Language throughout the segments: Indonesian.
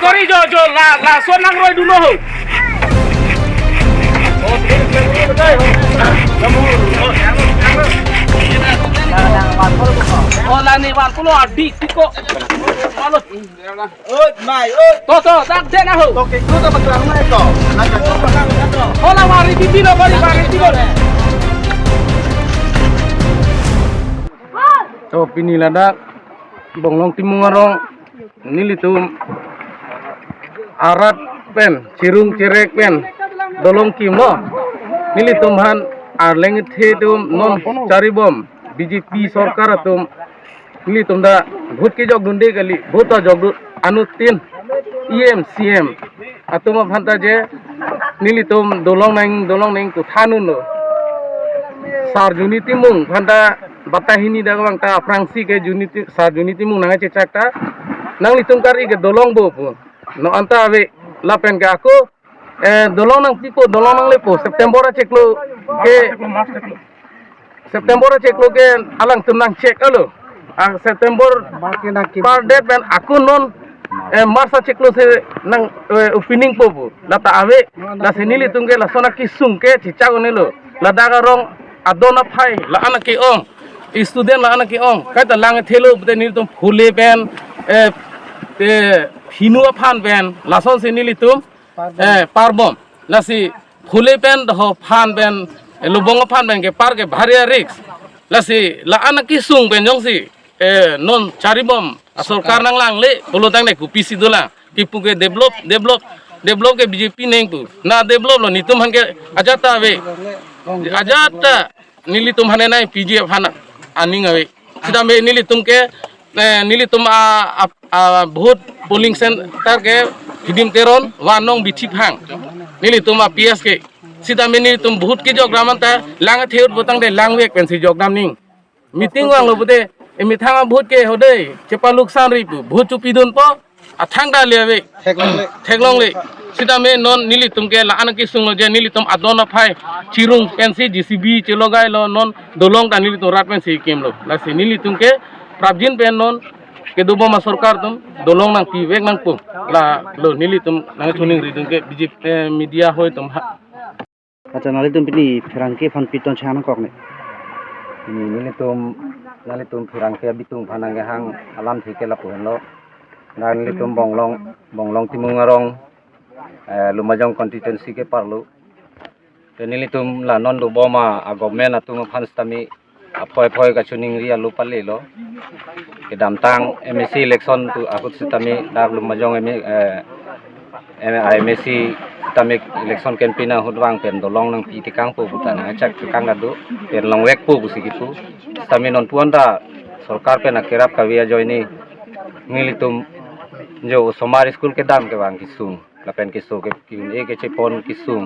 Kori jo la suan nang roi dulu ho. Oh la ni wan pulo adik tiko. Halo. Oi mai oi. To tak dena ho. Oke, itu to betul mai to. Oh la mari bibi lo kori mari tiko. To pini lada bonglong timungarong nilitum arat pen cirung cirek pen dolong kimo nilitum han arleng thedum non charibom BJP सरकार तुम मिली तुम दा भूत के जग ढूंढे गली भूत जग अनुतीन CM तुम भंता जे मिली तुम दोलों नहीं कुथानु नो सार्जुनीति मुंग भंता बताहिनी दागवांग ता फ्रांसी के जुनीति सार्जुनीति मुंग नंगे चेचाकता नंगली तुम करी के दोलों बोपु नो अंता अवे लापेन के aku दोलों नंग पिको दोलों नंग लेपो September ceklo ke September cek lo ke alang tunang cek alo ang September par date ben aku non Marsa cek lo se nang opening popo data ave la senili tungke la sona kisung ke cica lo la daga rong adona phai la anak ke ong student la anak ke ong kata lang thelo bute nil tum phule ben te hinua phan ben la son senili tum parbom la si phule ben ho phan ben lubong phan ben ke par ke bharia risk lasi la anak kisung ben jong si non charibom सरकार नंग लांग ले बोलो तंग ने कुपीसी दोला किपु के डेवलप के BJP नहीं पु ना डेवलप लो नितुम हंगे अजाता वे अजाता नीली तुम हने नहीं PGF हना अनिंग वे सिदा में नीली तुम के नीली तुम बहुत पोलिंग सेंटर के हिडिम तेरोन वानोंग बिठी भांग नीली तुम PS के सिदा में नीली तुम बहुत के जोग्रामन ता लांग थेउट बोतंग दे लांग वेक पेंसी जोग्राम निंग मीटिंग वांग लो बोते मिथांगा भूत के होदे चेपा लुकसान रिपु भूत चुपीदुन पो अथांग डाले वे ठेगलोंग ले सिदा में नॉन नीली तुमके लान की सुंग जे नीली तुम अदोना फाई चिरुंग पेंसी JCB चलो गाय लो नॉन दोलोंग ता नीली तो रात पेंसी केम लो लासे नीली तुमके प्राप्जिन पेन नॉन के दुबो मा सरकार तुम दोलोंग नंग पी वेक नंग पु ला लो नीली तुम नंग थुनिंग रिदुं के BJP मीडिया होय तुम अच्छा नाले तुम पिनी फ्रांके फन पिटन छाना कॉकने nali tum firang ke bitung phanang ge hang alam thike la puhenlo nali tum bonglong timungarong lumajong constituency ke parlo tenili tum la non do boma a government atum phanstami phoi ka chuning ri alu palilo ke damtang MSC election tu akut sitami dar lumajong MSC tami election campaign hudwang pen dolong nang pi tikang pu butana chak tikang adu pen long wek pu busigitu tami non puanda सरकार पे नकेराप कविया जोइनी मिलितुम जो सोमार स्कूल के दाम के वांग किसुंग लपेन किसो के एक के चेपन किसुंग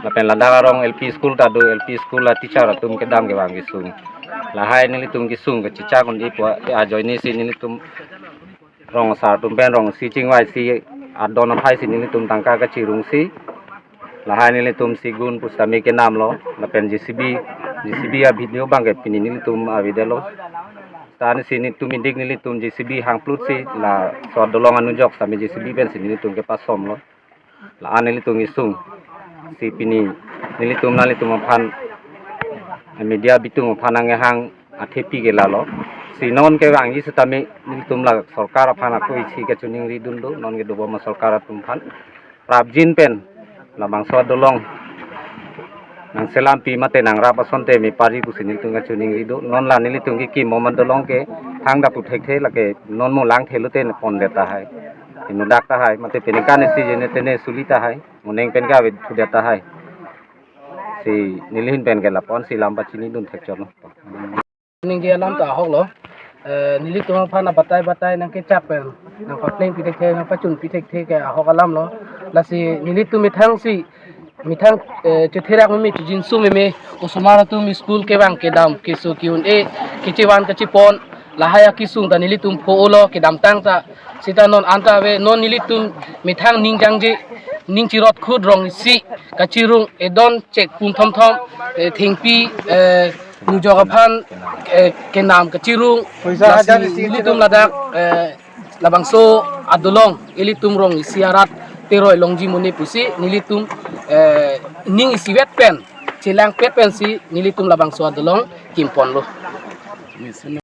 लपेन लदागारोंग LP स्कूल ता दो LP स्कूल ला टीचर तुम के दाम के वांग किसुंग लाहाय निलितुम किसुंग के चिचा कोन दी पो आ जोइनी सी निलितुम रong सार तुम पेन रong सी चिंगवाई सी आदोन फाई सी निलितुम तंका का चिरुंग सी लाहाय निलितुम सिगुन पुस्तमी के नाम लो लपेन JCB आ वीडियो बांगे पिनी निलितुम आ विदेलो तान sini tum indik nili tum JCB hang plut si la so dolong anu jok sami JCB ben sini tum ke pasom lo la anili tum isung si pini nili tum nali tum phan media bitung phanang hang athepi ke la lo si non ke wang yi sitami nili tum la sarkar phana ko ichi ke chuning ri dun do non ke dobo ma sarkar tum phan prabjin pen la bang so dolong nang selam pi mate nang rapa sonte mi pari pusini tunga chuning rido non la nili tungi ki moment dolong ke thang da pu thek the la ke non mo lang thelu te pon deta hai inu dakta hai mate penika ne si jene tene sulita hai muneng pen ga thu deta hai si nilihin pen ke lapon si lambat sini dun tek chon Ning dia lam ta hok lo. Nili tu phan na batai nang ke chap pen. Nang pa pleng pi tek nang pa chun pi tek ke hok alam lo. La si nili tu mithang cethera mi tu jin su me usmara tu mi school ke bang ke dam ke su kiun e ke ciwan ke cipon lahaya kisung ta nili tum pho lo ke dam tang ta sita non anta we non nili tum mithang ning jang je ning chirot khud rong si ka chirung e don chek pum thom thingpi nu joga phan ke nam ka chirung nili tum ladak labangso adulong ilitum rong isiarat teroi longji muni pusi nilitum ning isiwet pen cilang pet pen si nilitum labangso adulong kimpon lo